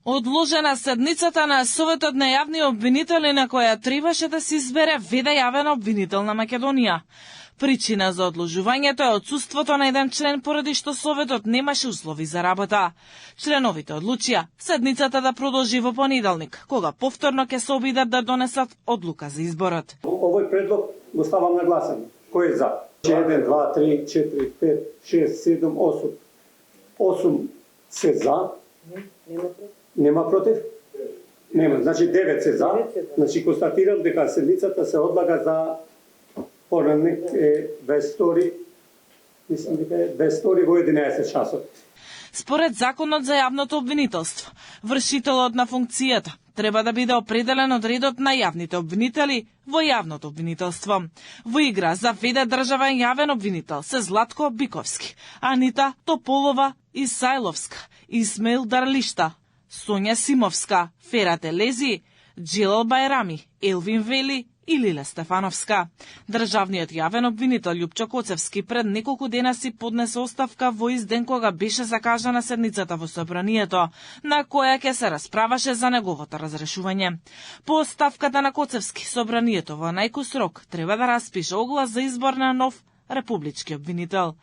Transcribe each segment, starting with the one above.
Одложена седницата на Советот на јавни обвинители на која требаше да се избере веде јавен обвинител на Македонија. Причина за одложувањето е отсуството на еден член поради што Советот немаше услови за работа. Членовите одлучија седницата да продолжи во понеделник, кога повторно ќе се обидат да донесат одлука за изборот. Овој предлог го ставам на гласање. Кој е за? 1, 2, 3, 4, 5, 6, 7, 8. 8 се за. Нема против? Нема. Значи 9 се за. Значи констатирам дека седницата се одлага за понеделник 22, мислам дека е 22 во 11 часот. Според Законот за јавното обвинителство, вршителот на функцијата треба да биде определен од редот на јавните обвинители во јавното обвинителство. Во игра заведе државен јавен обвинител се Златко Биковски, Анита Тополова Исајловска, Исмаил Дарлишта, Сонја Симовска, Фера Телези, Джилал Бајрами, Елвин Вели и Лиле Стефановска. Државниот јавен обвинител Љупчо Коцевски пред неколку дена си поднесе оставка во изден кога беше закажана седницата во Собранието, на која ќе се расправаше за неговото разрешување. По оставката на Коцевски, Собранието во најкус рок треба да распише оглас за избор на нов републички обвинител.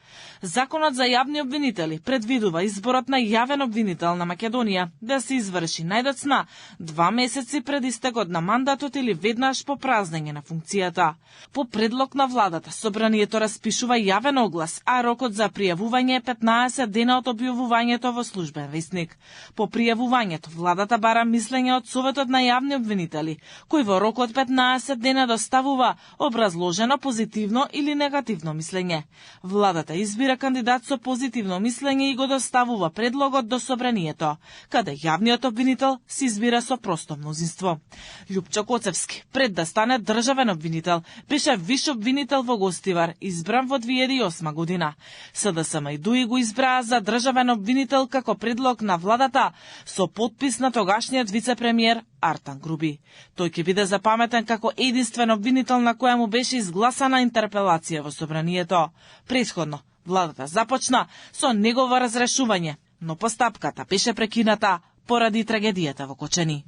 Законот за јавни обвинители предвидува изборот на јавен обвинител на Македонија да се изврши најдоцна 2 месеци пред истекот на мандатот или веднаш по празнење на функцијата. По предлог на владата, Собранието распишува јавен оглас, а рокот за пријавување е 15 дена од објавувањето во службен весник. По пријавувањето, владата бара мислење од Советот на јавни обвинители, кој во рок од 15 дена доставува образложено позитивно или негативно мислење. Владата избира кандидат со позитивно мислење и го доставува предлогот до Собранието, каде јавниот обвинител се избира со просто мнозинство. Љупчо Коцевски, пред да стане државен обвинител, беше виш обвинител во Гостивар, избран во 2008 година. СДСМ и ДУИ го избраа за државен обвинител како предлог на владата со подпис на тогашниот вице-премиер Артан Груби. Тој ќе биде запаметен како единствен обвинител на која му беше изгласана интерпелација во Собранието. Претходно, владата започна со негово разрешување, но постапката беше прекината поради трагедијата во Кочани.